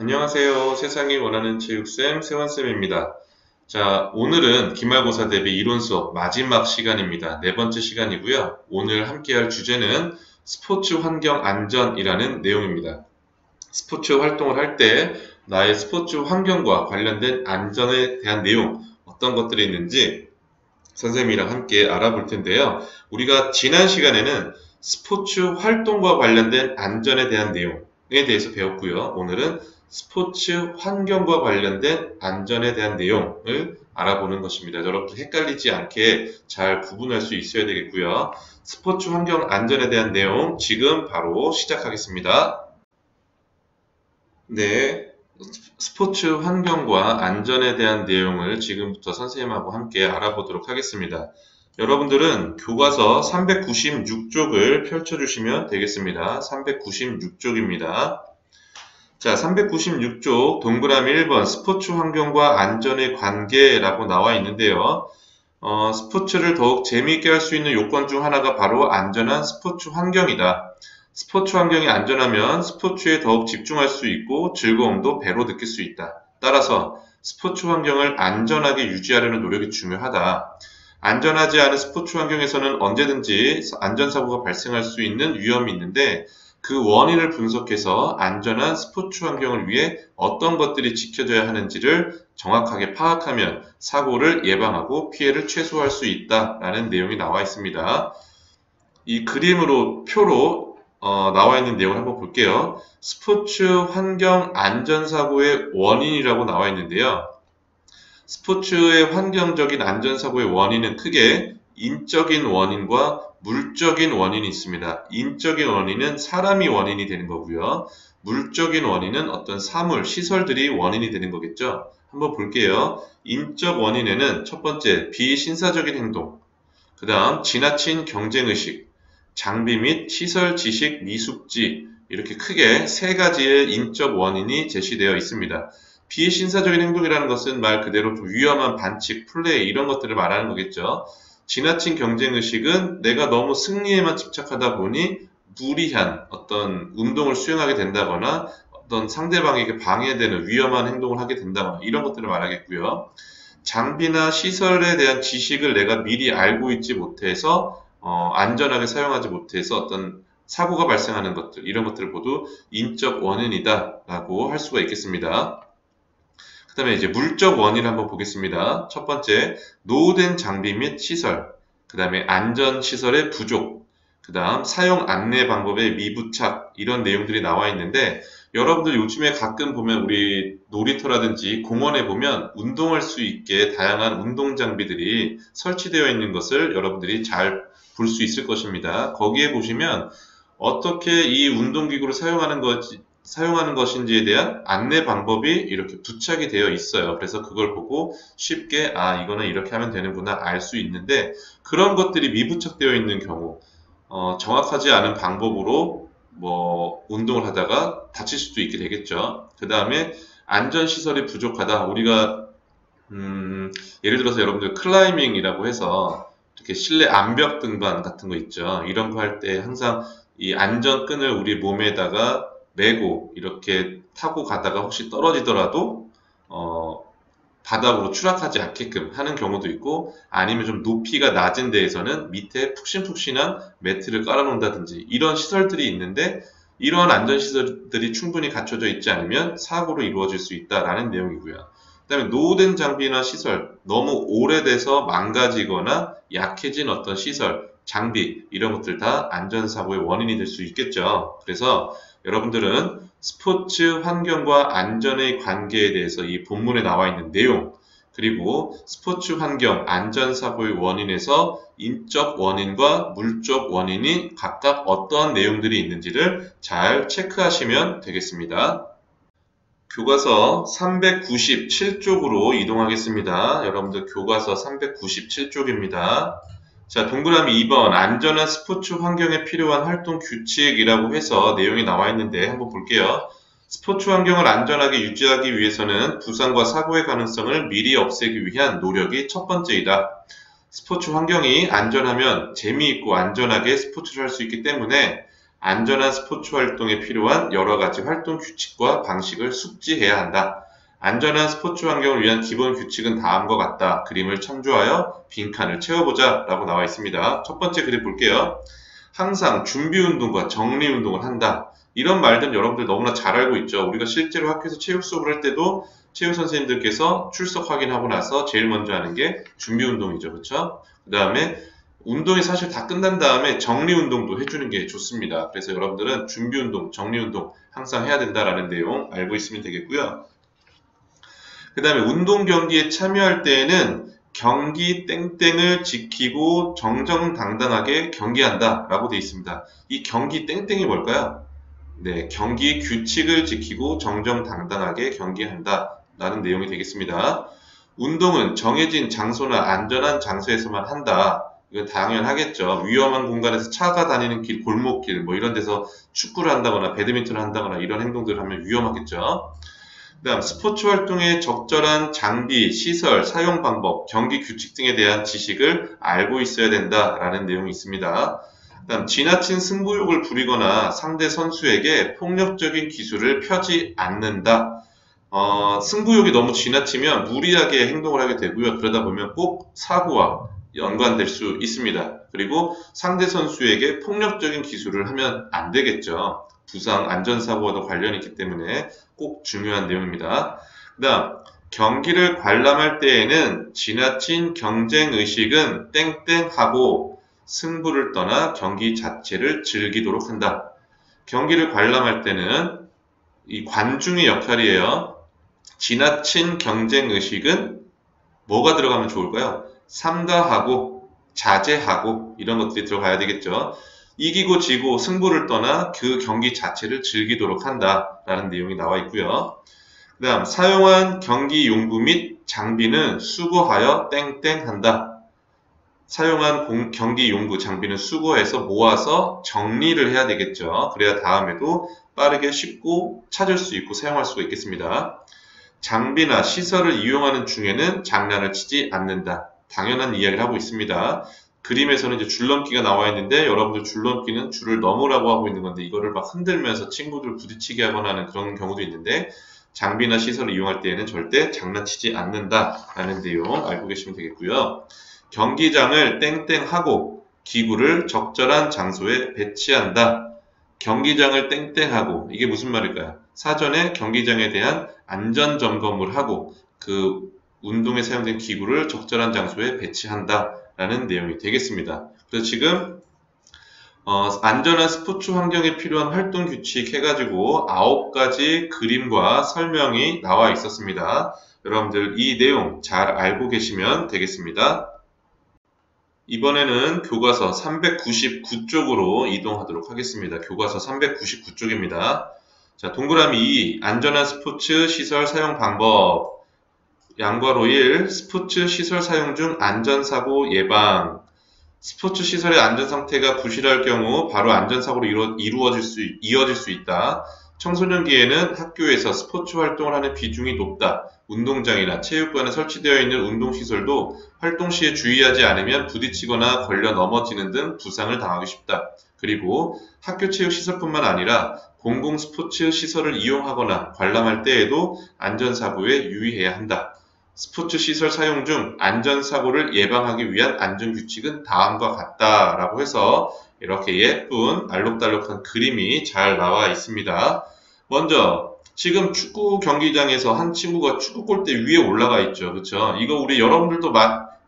안녕하세요. 세상이 원하는 체육쌤 세원쌤입니다. 자, 오늘은 기말고사 대비 이론 수업 마지막 시간입니다. 네 번째 시간이고요. 오늘 함께할 주제는 스포츠 환경 안전이라는 내용입니다. 스포츠 활동을 할 때 나의 스포츠 환경과 관련된 안전에 대한 내용, 어떤 것들이 있는지 선생님이랑 함께 알아볼 텐데요. 우리가 지난 시간에는 스포츠 활동과 관련된 안전에 대한 내용에 대해서 배웠고요. 오늘은 스포츠 환경과 관련된 안전에 대한 내용을 알아보는 것입니다. 여러분들 헷갈리지 않게 잘 구분할 수 있어야 되겠고요. 스포츠 환경 안전에 대한 내용 지금 바로 시작하겠습니다. 네, 스포츠 환경과 안전에 대한 내용을 지금부터 선생님하고 함께 알아보도록 하겠습니다. 여러분들은 교과서 396쪽을 펼쳐주시면 되겠습니다. 396쪽입니다. 자, 396쪽 동그라미 1번 스포츠 환경과 안전의 관계라고 나와 있는데요. 스포츠를 더욱 재미있게 할 수 있는 요건 중 하나가 바로 안전한 스포츠 환경이다. 스포츠 환경이 안전하면 스포츠에 더욱 집중할 수 있고 즐거움도 배로 느낄 수 있다. 따라서 스포츠 환경을 안전하게 유지하려는 노력이 중요하다. 안전하지 않은 스포츠 환경에서는 언제든지 안전사고가 발생할 수 있는 위험이 있는데 그 원인을 분석해서 안전한 스포츠 환경을 위해 어떤 것들이 지켜져야 하는지를 정확하게 파악하면 사고를 예방하고 피해를 최소화할 수 있다라는 내용이 나와 있습니다. 이 그림으로 표로 나와 있는 내용을 한번 볼게요. 스포츠 환경 안전사고의 원인이라고 나와 있는데요. 스포츠의 환경적인 안전사고의 원인은 크게 인적인 원인과 물적인 원인이 있습니다. 인적인 원인은 사람이 원인이 되는 거고요. 물적인 원인은 어떤 사물, 시설들이 원인이 되는 거겠죠. 한번 볼게요. 인적 원인에는 첫 번째, 비신사적인 행동, 그 다음 지나친 경쟁의식, 장비 및 시설 지식 미숙지, 이렇게 크게 세 가지의 인적 원인이 제시되어 있습니다. 비신사적인 행동이라는 것은 말 그대로 좀 위험한 반칙, 플레이 이런 것들을 말하는 거겠죠. 지나친 경쟁의식은 내가 너무 승리에만 집착하다 보니 무리한 어떤 운동을 수행하게 된다거나 어떤 상대방에게 방해되는 위험한 행동을 하게 된다거나 이런 것들을 말하겠고요. 장비나 시설에 대한 지식을 내가 미리 알고 있지 못해서 안전하게 사용하지 못해서 어떤 사고가 발생하는 것들, 이런 것들을 모두 인적 원인이다라고 할 수가 있겠습니다. 그 다음에 이제 물적 원인을 한번 보겠습니다. 첫 번째, 노후된 장비 및 시설, 그 다음에 안전시설의 부족, 그 다음 사용 안내 방법의 미부착, 이런 내용들이 나와 있는데 여러분들 요즘에 가끔 보면 우리 놀이터라든지 공원에 보면 운동할 수 있게 다양한 운동 장비들이 설치되어 있는 것을 여러분들이 잘 볼 수 있을 것입니다. 거기에 보시면 어떻게 이 운동기구를 사용하는 것인지에 대한 안내 방법이 이렇게 부착이 되어 있어요. 그래서 그걸 보고 쉽게 이거는 이렇게 하면 되는구나 알 수 있는데 그런 것들이 미부착되어 있는 경우 정확하지 않은 방법으로 운동을 하다가 다칠 수도 있게 되겠죠. 그 다음에 안전시설이 부족하다. 우리가 예를 들어서 여러분들 클라이밍이라고 해서 이렇게 실내 암벽 등반 같은 거 있죠. 이런 거 할 때 항상 이 안전끈을 우리 몸에다가 메고 이렇게 타고 가다가 혹시 떨어지더라도 바닥으로 추락하지 않게끔 하는 경우도 있고 아니면 좀 높이가 낮은 데에서는 밑에 푹신푹신한 매트를 깔아놓는다든지 이런 시설들이 있는데 이러한 안전시설들이 충분히 갖춰져 있지 않으면 사고로 이루어질 수 있다라는 내용이고요. 그 다음에 노후된 장비나 시설, 너무 오래돼서 망가지거나 약해진 어떤 시설, 장비 이런 것들 다 안전사고의 원인이 될 수 있겠죠. 그래서 여러분들은 스포츠 환경과 안전의 관계에 대해서 이 본문에 나와 있는 내용 그리고 스포츠 환경 안전사고의 원인에서 인적 원인과 물적 원인이 각각 어떠한 내용들이 있는지를 잘 체크하시면 되겠습니다. 교과서 397쪽으로 이동하겠습니다. 여러분들 교과서 397쪽입니다. 자, 동그라미 2번 안전한 스포츠 환경에 필요한 활동 규칙이라고 해서 내용이 나와 있는데 한번 볼게요. 스포츠 환경을 안전하게 유지하기 위해서는 부상과 사고의 가능성을 미리 없애기 위한 노력이 첫 번째이다. 스포츠 환경이 안전하면 재미있고 안전하게 스포츠를 할 수 있기 때문에 안전한 스포츠 활동에 필요한 여러 가지 활동 규칙과 방식을 숙지해야 한다. 안전한 스포츠 환경을 위한 기본 규칙은 다음과 같다. 그림을 참조하여 빈칸을 채워보자 라고 나와 있습니다. 첫 번째 그림 볼게요. 항상 준비 운동과 정리 운동을 한다. 이런 말들은 여러분들 너무나 잘 알고 있죠. 우리가 실제로 학교에서 체육 수업을 할 때도 체육 선생님들께서 출석 확인하고 나서 제일 먼저 하는 게 준비 운동이죠. 그렇죠? 그 다음에 운동이 사실 다 끝난 다음에 정리 운동도 해주는 게 좋습니다. 그래서 여러분들은 준비 운동, 정리 운동 항상 해야 된다라는 내용 알고 있으면 되겠고요. 그 다음에 운동 경기에 참여할 때에는 경기 땡땡을 지키고 정정당당하게 경기한다 라고 되어 있습니다. 이 경기 땡땡이 뭘까요? 네, 경기 규칙을 지키고 정정당당하게 경기한다 라는 내용이 되겠습니다. 운동은 정해진 장소나 안전한 장소에서만 한다. 이건 당연하겠죠. 위험한 공간에서 차가 다니는 길, 골목길 뭐 이런 데서 축구를 한다거나 배드민턴을 한다거나 이런 행동들을 하면 위험하겠죠. 그 다음 스포츠 활동의 적절한 장비, 시설, 사용 방법, 경기 규칙 등에 대한 지식을 알고 있어야 된다라는 내용이 있습니다. 그 다음 지나친 승부욕을 부리거나 상대 선수에게 폭력적인 기술을 펴지 않는다. 승부욕이 너무 지나치면 무리하게 행동을 하게 되고요. 그러다 보면 꼭 사고와 연관될 수 있습니다. 그리고 상대 선수에게 폭력적인 기술을 하면 안 되겠죠. 부상, 안전사고와도 관련이 있기 때문에 꼭 중요한 내용입니다. 그 다음 경기를 관람할 때에는 지나친 경쟁의식은 땡땡하고 승부를 떠나 경기 자체를 즐기도록 한다. 경기를 관람할 때는 이 관중의 역할이에요. 지나친 경쟁의식은 뭐가 들어가면 좋을까요? 삼가하고 자제하고 이런 것들이 들어가야 되겠죠. 이기고 지고 승부를 떠나 그 경기 자체를 즐기도록 한다라는 내용이 나와 있고요. 그 다음 사용한 경기 용구 및 장비는 수거하여 땡땡한다. 사용한 경기 용구 장비는 수거해서 모아서 정리를 해야 되겠죠. 그래야 다음에도 빠르게 쉽고 찾을 수 있고 사용할 수가 있겠습니다. 장비나 시설을 이용하는 중에는 장난을 치지 않는다. 당연한 이야기를 하고 있습니다. 그림에서는 이제 줄넘기가 나와 있는데 여러분들 줄넘기는 줄을 넘으라고 하고 있는 건데 이거를 막 흔들면서 친구들 부딪히게 하거나 하는 그런 경우도 있는데 장비나 시설을 이용할 때에는 절대 장난치지 않는다라는 내용 알고 계시면 되겠고요. 경기장을 땡땡하고 기구를 적절한 장소에 배치한다. 경기장을 땡땡하고 이게 무슨 말일까요? 사전에 경기장에 대한 안전 점검을 하고 그 운동에 사용된 기구를 적절한 장소에 배치한다 라는 내용이 되겠습니다. 그래서 지금 안전한 스포츠 환경에 필요한 활동 규칙 해가지고 9가지 그림과 설명이 나와 있었습니다. 여러분들 이 내용 잘 알고 계시면 되겠습니다. 이번에는 교과서 399쪽으로 이동하도록 하겠습니다. 교과서 399쪽입니다. 자, 동그라미 2, 안전한 스포츠 시설 사용 방법. 양괄호 1, 스포츠 시설 사용 중 안전사고 예방. 스포츠 시설의 안전 상태가 부실할 경우 바로 안전사고로 이어질 수 있다. 청소년기에는 학교에서 스포츠 활동을 하는 비중이 높다. 운동장이나 체육관에 설치되어 있는 운동시설도 활동 시에 주의하지 않으면 부딪히거나 걸려 넘어지는 등 부상을 당하기 쉽다. 그리고 학교 체육시설뿐만 아니라 공공 스포츠 시설을 이용하거나 관람할 때에도 안전사고에 유의해야 한다. 스포츠 시설 사용 중 안전사고를 예방하기 위한 안전규칙은 다음과 같다라고 해서 이렇게 예쁜 알록달록한 그림이 잘 나와 있습니다. 먼저 지금 축구 경기장에서 한 친구가 축구 골대 위에 올라가 있죠. 그렇죠? 이거 우리 여러분들도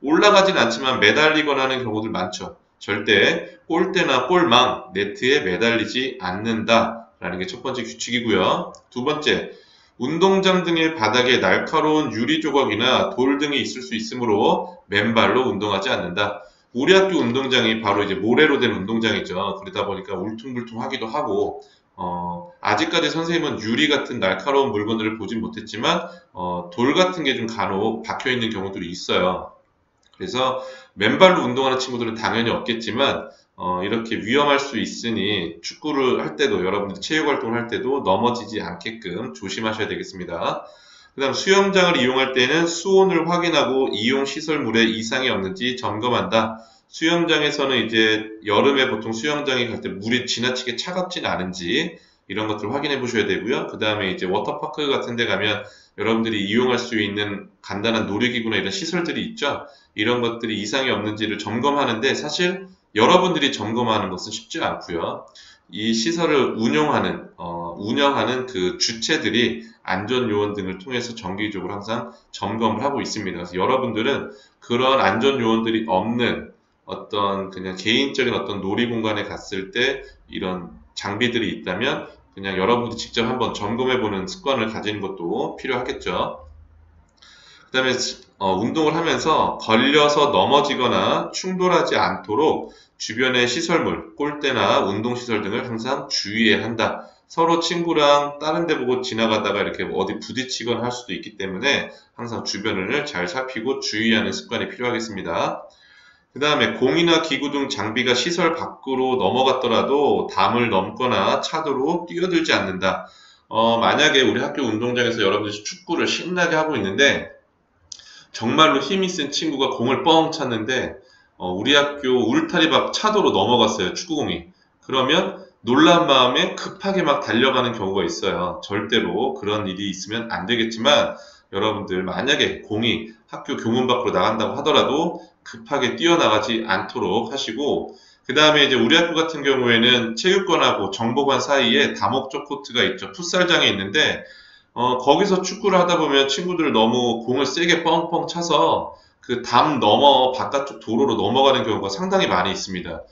올라가진 않지만 매달리거나 하는 경우들 많죠. 절대 골대나 골망, 네트에 매달리지 않는다라는 게 첫 번째 규칙이고요. 두 번째, 운동장 등의 바닥에 날카로운 유리 조각이나 돌 등이 있을 수 있으므로 맨발로 운동하지 않는다. 우리 학교 운동장이 바로 이제 모래로 된 운동장이죠. 그러다 보니까 울퉁불퉁하기도 하고 아직까지 선생님은 유리 같은 날카로운 물건들을 보진 못했지만 돌 같은 게 좀 간혹 박혀 있는 경우들이 있어요. 그래서 맨발로 운동하는 친구들은 당연히 없겠지만 이렇게 위험할 수 있으니 축구를 할 때도 여러분들 체육 활동을 할 때도 넘어지지 않게끔 조심하셔야 되겠습니다. 그 다음 수영장을 이용할 때는 수온을 확인하고 이용 시설물에 이상이 없는지 점검한다. 수영장에서는 이제 여름에 보통 수영장에 갈 때 물이 지나치게 차갑진 않은지 이런 것들을 확인해 보셔야 되고요. 그 다음에 이제 워터파크 같은 데 가면 여러분들이 이용할 수 있는 간단한 놀이기구나 이런 시설들이 있죠. 이런 것들이 이상이 없는지를 점검하는데 사실 여러분들이 점검하는 것은 쉽지 않고요. 이 시설을 운영하는 그 주체들이 안전요원 등을 통해서 정기적으로 항상 점검을 하고 있습니다. 그래서 여러분들은 그런 안전요원들이 없는 어떤 그냥 개인적인 어떤 놀이공간에 갔을 때 이런 장비들이 있다면 그냥 여러분들이 직접 한번 점검해보는 습관을 가지는 것도 필요하겠죠. 그 다음에 운동을 하면서 걸려서 넘어지거나 충돌하지 않도록 주변의 시설물, 골대나 운동시설 등을 항상 주의해야 한다. 서로 친구랑 다른 데 보고 지나가다가 이렇게 어디 부딪히거나 할 수도 있기 때문에 항상 주변을 잘 살피고 주의하는 습관이 필요하겠습니다. 그 다음에 공이나 기구 등 장비가 시설 밖으로 넘어갔더라도 담을 넘거나 차도로 뛰어들지 않는다. 만약에 우리 학교 운동장에서 여러분들이 축구를 신나게 하고 있는데 정말로 힘이 센 친구가 공을 뻥 찼는데 우리 학교 울타리 밖 차도로 넘어갔어요. 축구공이. 그러면 놀란 마음에 급하게 막 달려가는 경우가 있어요. 절대로 그런 일이 있으면 안 되겠지만 여러분들 만약에 공이 학교 교문 밖으로 나간다고 하더라도 급하게 뛰어나가지 않도록 하시고 그 다음에 이제 우리 학교 같은 경우에는 체육관하고 정보관 사이에 다목적 코트가 있죠. 풋살장이 있는데 거기서 축구를 하다 보면 친구들 너무 공을 세게 뻥뻥 차서 그 담 넘어 바깥쪽 도로로 넘어가는 경우가 상당히 많이 있습니다.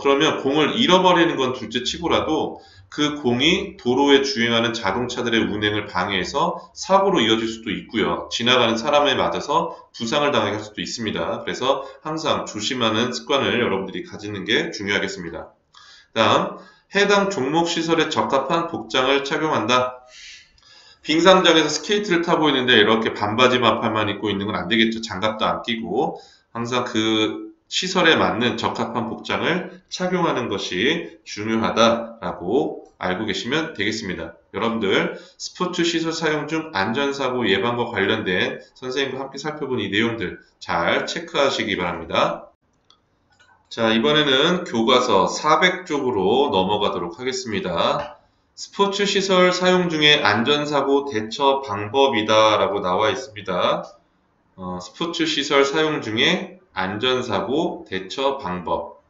그러면 공을 잃어버리는 건 둘째 치고라도 그 공이 도로에 주행하는 자동차들의 운행을 방해해서 사고로 이어질 수도 있고요. 지나가는 사람에 맞아서 부상을 당하게 할 수도 있습니다. 그래서 항상 조심하는 습관을 여러분들이 가지는 게 중요하겠습니다. 다음, 해당 종목 시설에 적합한 복장을 착용한다. 빙상장에서 스케이트를 타고 있는데 이렇게 반바지 반팔만 입고 있는 건 안 되겠죠. 장갑도 안 끼고 항상 그 시설에 맞는 적합한 복장을 착용하는 것이 중요하다라고 알고 계시면 되겠습니다. 여러분들 스포츠 시설 사용 중 안전사고 예방과 관련된 선생님과 함께 살펴본 이 내용들 잘 체크하시기 바랍니다. 자, 이번에는 교과서 400쪽으로 넘어가도록 하겠습니다. 스포츠 시설 사용 중에 안전사고 대처 방법이다 라고 나와 있습니다. 스포츠 시설 사용 중에 안전사고 대처 방법.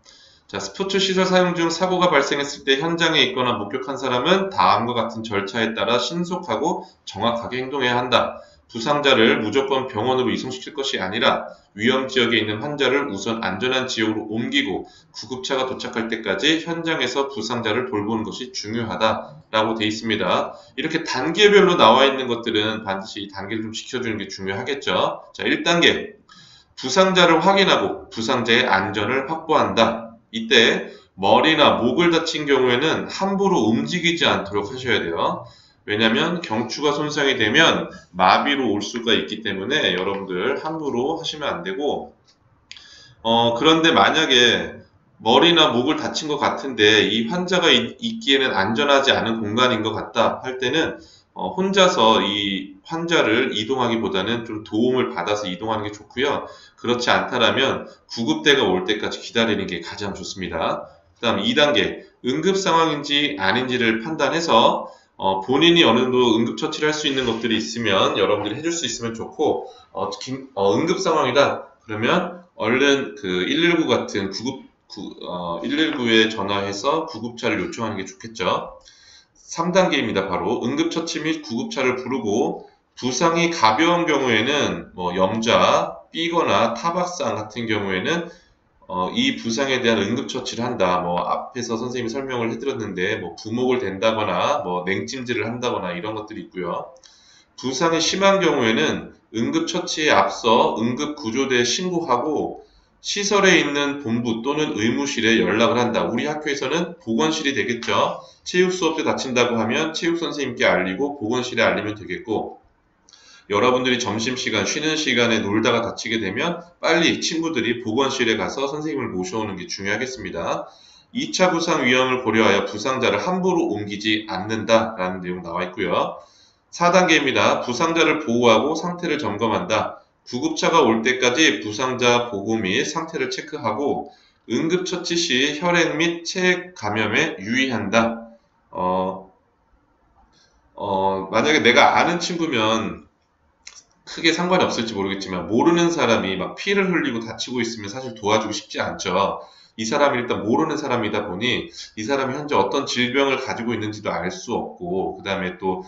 자, 스포츠 시설 사용 중 사고가 발생했을 때 현장에 있거나 목격한 사람은 다음과 같은 절차에 따라 신속하고 정확하게 행동해야 한다. 부상자를 무조건 병원으로 이송시킬 것이 아니라 위험 지역에 있는 환자를 우선 안전한 지역으로 옮기고 구급차가 도착할 때까지 현장에서 부상자를 돌보는 것이 중요하다라고 되어 있습니다. 이렇게 단계별로 나와 있는 것들은 반드시 이 단계를 좀 지켜주는 게 중요하겠죠. 자, 1단계. 부상자를 확인하고 부상자의 안전을 확보한다. 이때 머리나 목을 다친 경우에는 함부로 움직이지 않도록 하셔야 돼요. 왜냐하면 경추가 손상이 되면 마비로 올 수가 있기 때문에 여러분들 함부로 하시면 안 되고 그런데 만약에 머리나 목을 다친 것 같은데 이 환자가 있기에는 안전하지 않은 공간인 것 같다 할 때는 혼자서 이 환자를 이동하기보다는 좀 도움을 받아서 이동하는 게 좋고요. 그렇지 않다라면 구급대가 올 때까지 기다리는 게 가장 좋습니다. 그 다음 2단계 응급 상황인지 아닌지를 판단해서 본인이 어느 정도 응급처치를 할 수 있는 것들이 있으면 여러분들이 해줄 수 있으면 좋고 응급 상황이다 그러면 얼른 그 119 같은 119에 전화해서 구급차를 요청하는 게 좋겠죠. 3단계입니다. 바로 응급처치 및 구급차를 부르고 부상이 가벼운 경우에는 염자, 삐거나 타박상 같은 경우에는 이 부상에 대한 응급처치를 한다. 앞에서 선생님이 설명을 해드렸는데, 부목을 댄다거나, 냉찜질을 한다거나 이런 것들이 있고요. 부상이 심한 경우에는 응급처치에 앞서 응급구조대에 신고하고 시설에 있는 본부 또는 의무실에 연락을 한다. 우리 학교에서는 보건실이 되겠죠. 체육 수업 때 다친다고 하면 체육 선생님께 알리고 보건실에 알리면 되겠고, 여러분들이 점심시간, 쉬는 시간에 놀다가 다치게 되면 빨리 친구들이 보건실에 가서 선생님을 모셔오는 게 중요하겠습니다. 2차 부상 위험을 고려하여 부상자를 함부로 옮기지 않는다라는 내용 나와 있고요. 4단계입니다. 부상자를 보호하고 상태를 점검한다. 구급차가 올 때까지 부상자 보고 및 상태를 체크하고 응급처치 시 혈액 및 체액 감염에 유의한다. 만약에 내가 아는 친구면 크게 상관이 없을지 모르겠지만 모르는 사람이 막 피를 흘리고 다치고 있으면 사실 도와주고 싶지 않죠. 이 사람이 일단 모르는 사람이다 보니 이 사람이 현재 어떤 질병을 가지고 있는지도 알 수 없고, 그 다음에 또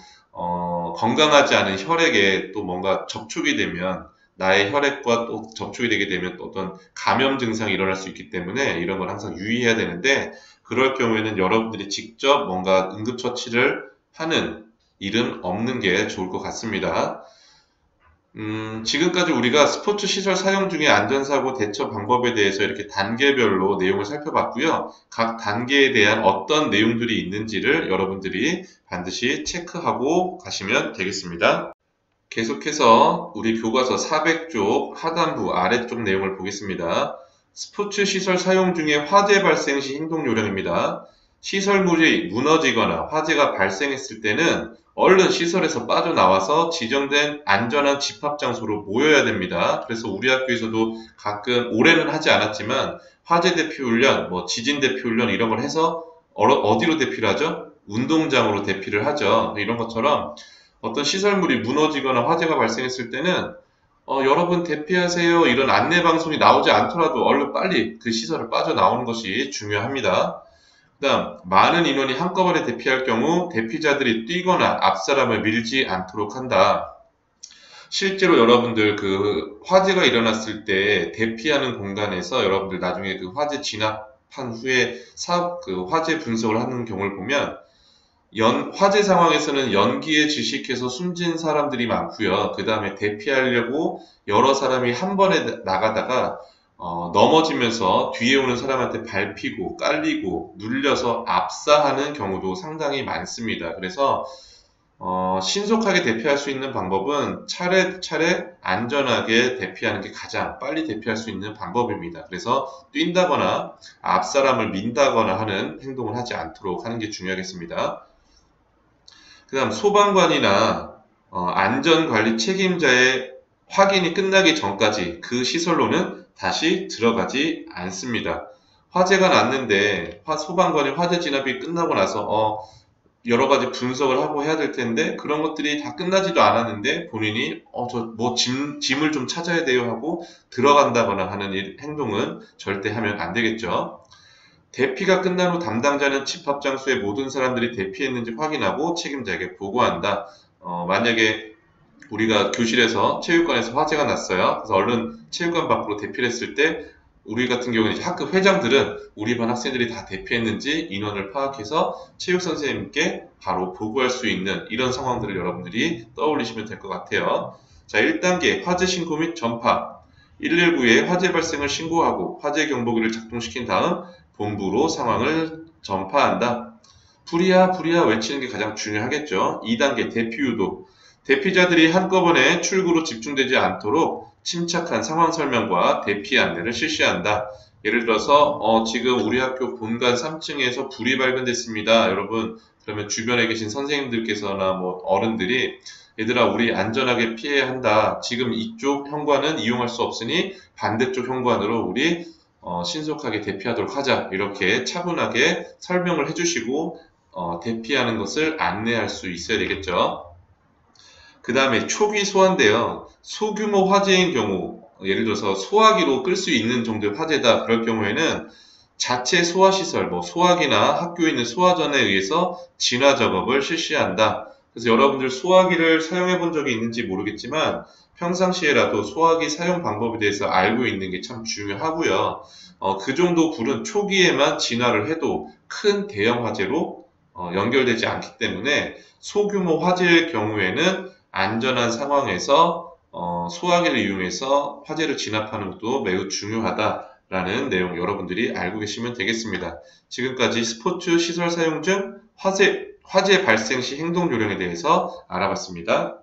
건강하지 않은 혈액에 또 뭔가 접촉이 되면, 나의 혈액과 또 접촉이 되게 되면 또 어떤 감염 증상이 일어날 수 있기 때문에 이런 걸 항상 유의해야 되는데, 그럴 경우에는 여러분들이 직접 뭔가 응급처치를 하는 일은 없는 게 좋을 것 같습니다. 지금까지 우리가 스포츠 시설 사용 중에 안전사고 대처 방법에 대해서 이렇게 단계별로 내용을 살펴봤고요. 각 단계에 대한 어떤 내용들이 있는지를 여러분들이 반드시 체크하고 가시면 되겠습니다. 계속해서 우리 교과서 400쪽 하단부 아래쪽 내용을 보겠습니다. 스포츠 시설 사용 중에 화재 발생 시 행동 요령입니다. 시설물이 무너지거나 화재가 발생했을 때는 얼른 시설에서 빠져나와서 지정된 안전한 집합 장소로 모여야 됩니다. 그래서 우리 학교에서도 가끔 올해는 하지 않았지만 화재 대피 훈련, 지진 대피 훈련 이런 걸 해서 어디로 대피를 하죠? 운동장으로 대피를 하죠. 이런 것처럼 어떤 시설물이 무너지거나 화재가 발생했을 때는 여러분 대피하세요 이런 안내 방송이 나오지 않더라도 얼른 빨리 그 시설을 빠져나오는 것이 중요합니다. 그다음 많은 인원이 한꺼번에 대피할 경우 대피자들이 뛰거나 앞 사람을 밀지 않도록 한다. 실제로 여러분들 그 화재가 일어났을 때 대피하는 공간에서 여러분들 나중에 그 화재 진압한 후에 그 화재 분석을 하는 경우를 보면 화재 상황에서는 연기에 질식해서 숨진 사람들이 많고요. 그 다음에 대피하려고 여러 사람이 한 번에 나가다가 넘어지면서 뒤에 오는 사람한테 밟히고 깔리고 눌려서 압사하는 경우도 상당히 많습니다. 그래서 신속하게 대피할 수 있는 방법은 차례차례 안전하게 대피하는 게 가장 빨리 대피할 수 있는 방법입니다. 그래서 뛴다거나 앞 사람을 민다거나 하는 행동을 하지 않도록 하는 게 중요하겠습니다. 그 다음 소방관이나 안전관리 책임자의 확인이 끝나기 전까지 그 시설로는 다시 들어가지 않습니다. 화재가 났는데 소방관이 화재 진압이 끝나고 나서 여러 가지 분석을 하고 해야 될 텐데 그런 것들이 다 끝나지도 않았는데 본인이 짐을 좀 찾아야 돼요 하고 들어간다거나 하는 행동은 절대 하면 안 되겠죠. 대피가 끝난 후 담당자는 집합 장소에 모든 사람들이 대피했는지 확인하고 책임자에게 보고한다. 만약에 우리가 교실에서 체육관에서 화재가 났어요. 그래서 얼른 체육관 밖으로 대피를 했을 때 우리 같은 경우는 이제 학급 회장들은 우리 반 학생들이 다 대피했는지 인원을 파악해서 체육 선생님께 바로 보고할 수 있는 이런 상황들을 여러분들이 떠올리시면 될 것 같아요. 자, 1단계 화재 신고 및 전파. 119에 화재 발생을 신고하고 화재 경보기를 작동시킨 다음 본부로 상황을 전파한다. 불이야 불이야 외치는 게 가장 중요하겠죠. 2단계 대피 유도. 대피자들이 한꺼번에 출구로 집중되지 않도록 침착한 상황 설명과 대피 안내를 실시한다. 예를 들어서 지금 우리 학교 본관 3층에서 불이 발견됐습니다. 여러분 그러면 주변에 계신 선생님들께서나 어른들이 얘들아 우리 안전하게 피해야 한다. 지금 이쪽 현관은 이용할 수 없으니 반대쪽 현관으로 우리 신속하게 대피하도록 하자. 이렇게 차분하게 설명을 해주시고 대피하는 것을 안내할 수 있어야 되겠죠. 그 다음에 초기 소환인데요. 소규모 화재인 경우 예를 들어서 소화기로 끌 수 있는 정도의 화재다. 그럴 경우에는 자체 소화시설, 소화기나 학교에 있는 소화전에 의해서 진화 작업을 실시한다. 그래서 여러분들 소화기를 사용해 본 적이 있는지 모르겠지만 평상시에라도 소화기 사용 방법에 대해서 알고 있는 게 참 중요하고요. 그 정도 불은 초기에만 진화를 해도 큰 대형 화재로 연결되지 않기 때문에 소규모 화재의 경우에는 안전한 상황에서 소화기를 이용해서 화재를 진압하는 것도 매우 중요하다라는 내용 여러분들이 알고 계시면 되겠습니다. 지금까지 스포츠 시설 사용 중 화재 발생 시 행동 요령에 대해서 알아봤습니다.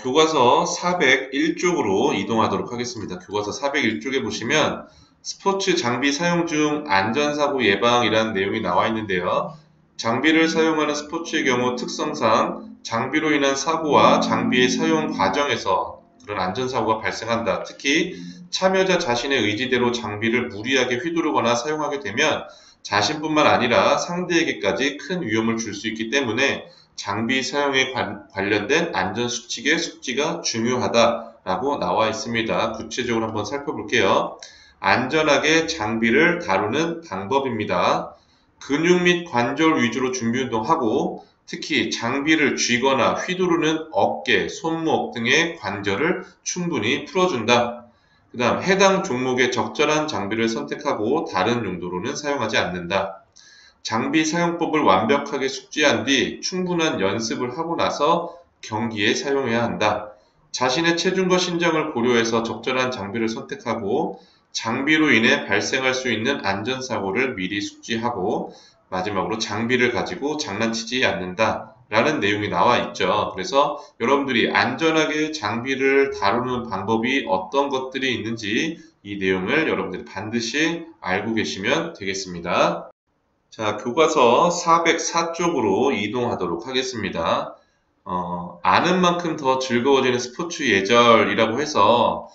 교과서 401쪽으로 이동하도록 하겠습니다. 교과서 401쪽에 보시면 스포츠 장비 사용 중 안전사고 예방이라는 내용이 나와 있는데요. 장비를 사용하는 스포츠의 경우 특성상 장비로 인한 사고와 장비의 사용 과정에서 그런 안전사고가 발생한다. 특히 참여자 자신의 의지대로 장비를 무리하게 휘두르거나 사용하게 되면 자신뿐만 아니라 상대에게까지 큰 위험을 줄 수 있기 때문에 장비 사용에 관련된 안전수칙의 숙지가 중요하다라고 나와 있습니다. 구체적으로 한번 살펴볼게요. 안전하게 장비를 다루는 방법입니다. 근육 및 관절 위주로 준비 운동하고 특히 장비를 쥐거나 휘두르는 어깨, 손목 등의 관절을 충분히 풀어준다. 그 다음 해당 종목에 적절한 장비를 선택하고 다른 용도로는 사용하지 않는다. 장비 사용법을 완벽하게 숙지한 뒤 충분한 연습을 하고 나서 경기에 사용해야 한다. 자신의 체중과 신장을 고려해서 적절한 장비를 선택하고 장비로 인해 발생할 수 있는 안전사고를 미리 숙지하고 마지막으로 장비를 가지고 장난치지 않는다 라는 내용이 나와 있죠. 그래서 여러분들이 안전하게 장비를 다루는 방법이 어떤 것들이 있는지 이 내용을 여러분들이 반드시 알고 계시면 되겠습니다. 자, 교과서 404쪽으로 이동하도록 하겠습니다. 아는 만큼 더 즐거워지는 스포츠 예절이라고 해서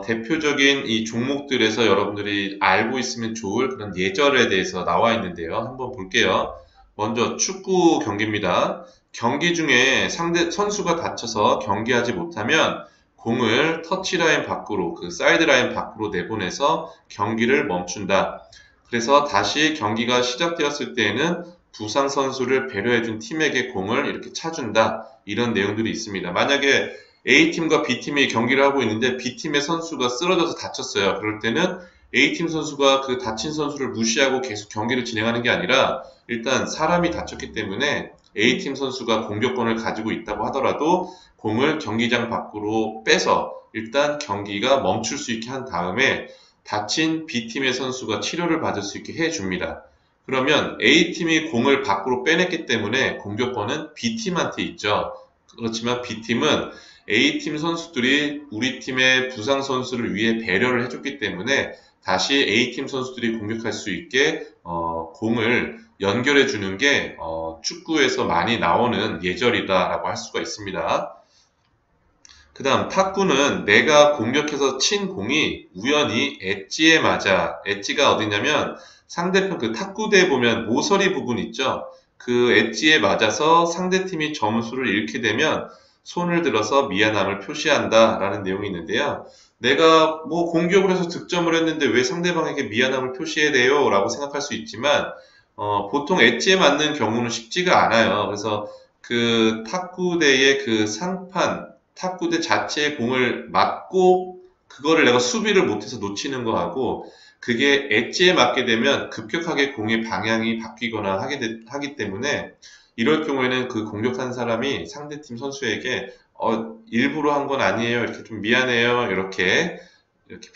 대표적인 이 종목들에서 여러분들이 알고 있으면 좋을 그런 예절에 대해서 나와 있는데요. 한번 볼게요. 먼저 축구 경기입니다. 경기 중에 상대 선수가 다쳐서 경기하지 못하면 공을 터치라인 밖으로, 그 사이드라인 밖으로 내보내서 경기를 멈춘다. 그래서 다시 경기가 시작되었을 때에는 부상 선수를 배려해준 팀에게 공을 이렇게 차준다. 이런 내용들이 있습니다. 만약에 A팀과 B팀이 경기를 하고 있는데 B팀의 선수가 쓰러져서 다쳤어요. 그럴 때는 A팀 선수가 그 다친 선수를 무시하고 계속 경기를 진행하는 게 아니라 일단 사람이 다쳤기 때문에 A팀 선수가 공격권을 가지고 있다고 하더라도 공을 경기장 밖으로 빼서 일단 경기가 멈출 수 있게 한 다음에 다친 B팀의 선수가 치료를 받을 수 있게 해줍니다. 그러면 A팀이 공을 밖으로 빼냈기 때문에 공격권은 B팀한테 있죠. 그렇지만 B팀은 A팀 선수들이 우리 팀의 부상 선수를 위해 배려를 해줬기 때문에 다시 A팀 선수들이 공격할 수 있게 공을 연결해 주는 게 축구에서 많이 나오는 예절이다라고 할 수가 있습니다. 그 다음 탁구는 내가 공격해서 친 공이 우연히 엣지에 맞아. 엣지가 어디냐면 상대편 그 탁구대에 보면 모서리 부분 있죠. 그 엣지에 맞아서 상대팀이 점수를 잃게 되면 손을 들어서 미안함을 표시한다 라는 내용이 있는데요. 내가 뭐 공격을 해서 득점을 했는데 왜 상대방에게 미안함을 표시해야 돼요? 라고 생각할 수 있지만 보통 엣지에 맞는 경우는 쉽지가 않아요. 그래서 그 탁구대의 그 상판, 탁구대 자체의 공을 맞고 그거를 내가 수비를 못해서 놓치는 거하고 그게 엣지에 맞게 되면 급격하게 공의 방향이 바뀌거나 하기 때문에 이럴 경우에는 그 공격한 사람이 상대팀 선수에게 일부러 한 건 아니에요. 이렇게 좀 미안해요. 이렇게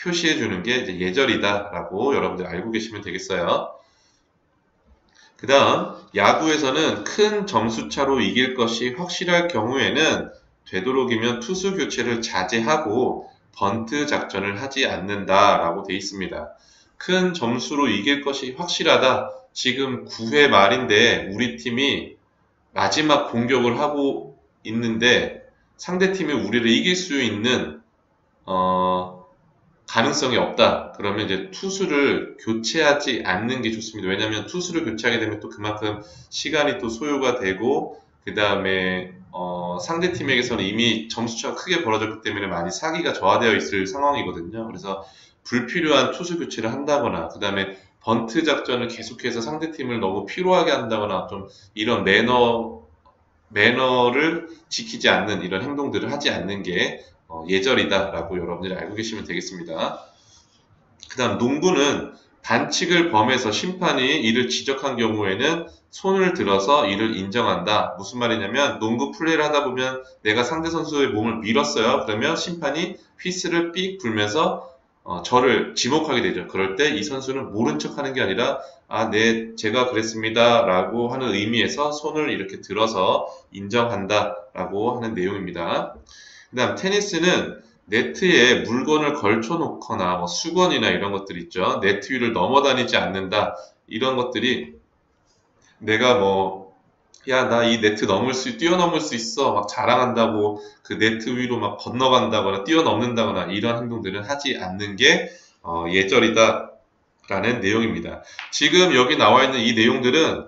표시해 주는 게 이제 예절이다라고 여러분들 알고 계시면 되겠어요. 그 다음 야구에서는 큰 점수차로 이길 것이 확실할 경우에는 되도록이면 투수 교체를 자제하고 번트 작전을 하지 않는다라고 되어 있습니다. 큰 점수로 이길 것이 확실하다. 지금 9회 말인데 우리 팀이 마지막 공격을 하고 있는데 상대팀이 우리를 이길 수 있는 가능성이 없다. 그러면 이제 투수를 교체하지 않는 게 좋습니다. 왜냐하면 투수를 교체하게 되면 또 그만큼 시간이 또 소요가 되고 그 다음에 상대팀에게서는 이미 점수차가 크게 벌어졌기 때문에 많이 사기가 저하되어 있을 상황이거든요. 그래서 불필요한 투수 교체를 한다거나 그 다음에 번트 작전을 계속해서 상대팀을 너무 피로하게 한다거나 좀 이런 매너를 지키지 않는 이런 행동들을 하지 않는 게 예절이다라고 여러분들이 알고 계시면 되겠습니다. 그 다음 농구는 반칙을 범해서 심판이 이를 지적한 경우에는 손을 들어서 이를 인정한다. 무슨 말이냐면 농구 플레이를 하다 보면 내가 상대 선수의 몸을 밀었어요. 그러면 심판이 휘슬을 삑 불면서 저를 지목하게 되죠. 그럴 때 이 선수는 모른 척 하는 게 아니라 네, 제가 그랬습니다 라고 하는 의미에서 손을 이렇게 들어서 인정한다 라고 하는 내용입니다. 그 다음 테니스는 네트에 물건을 걸쳐 놓거나 뭐 수건이나 이런 것들 있죠. 네트 위를 넘어다니지 않는다. 이런 것들이 내가 뭐 야, 나 이 네트 뛰어넘을 수 있어. 막 자랑한다고 그 네트 위로 막 건너간다거나 뛰어넘는다거나 이런 행동들은 하지 않는 게 예절이다. 라는 내용입니다. 지금 여기 나와 있는 이 내용들은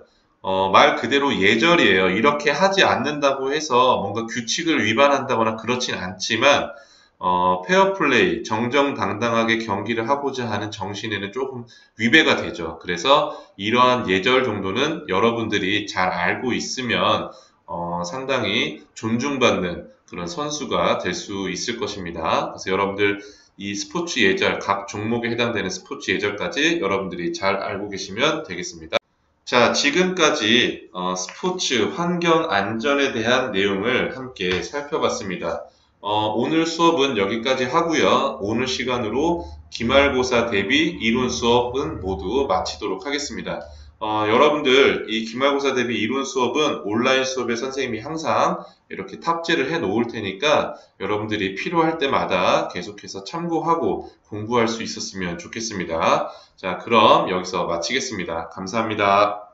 말 그대로 예절이에요. 이렇게 하지 않는다고 해서 뭔가 규칙을 위반한다거나 그렇진 않지만 페어플레이, 정정당당하게 경기를 하고자 하는 정신에는 조금 위배가 되죠. 그래서 이러한 예절 정도는 여러분들이 잘 알고 있으면 상당히 존중받는 그런 선수가 될 수 있을 것입니다. 그래서 여러분들 이 스포츠 예절, 각 종목에 해당되는 스포츠 예절까지 여러분들이 잘 알고 계시면 되겠습니다. 자, 지금까지 스포츠 환경 안전에 대한 내용을 함께 살펴봤습니다. 오늘 수업은 여기까지 하고요. 오늘 시간으로 기말고사 대비 이론 수업은 모두 마치도록 하겠습니다. 여러분들 이 기말고사 대비 이론 수업은 온라인 수업에 선생님이 항상 이렇게 탑재를 해 놓을 테니까 여러분들이 필요할 때마다 계속해서 참고하고 공부할 수 있었으면 좋겠습니다. 자, 그럼 여기서 마치겠습니다. 감사합니다.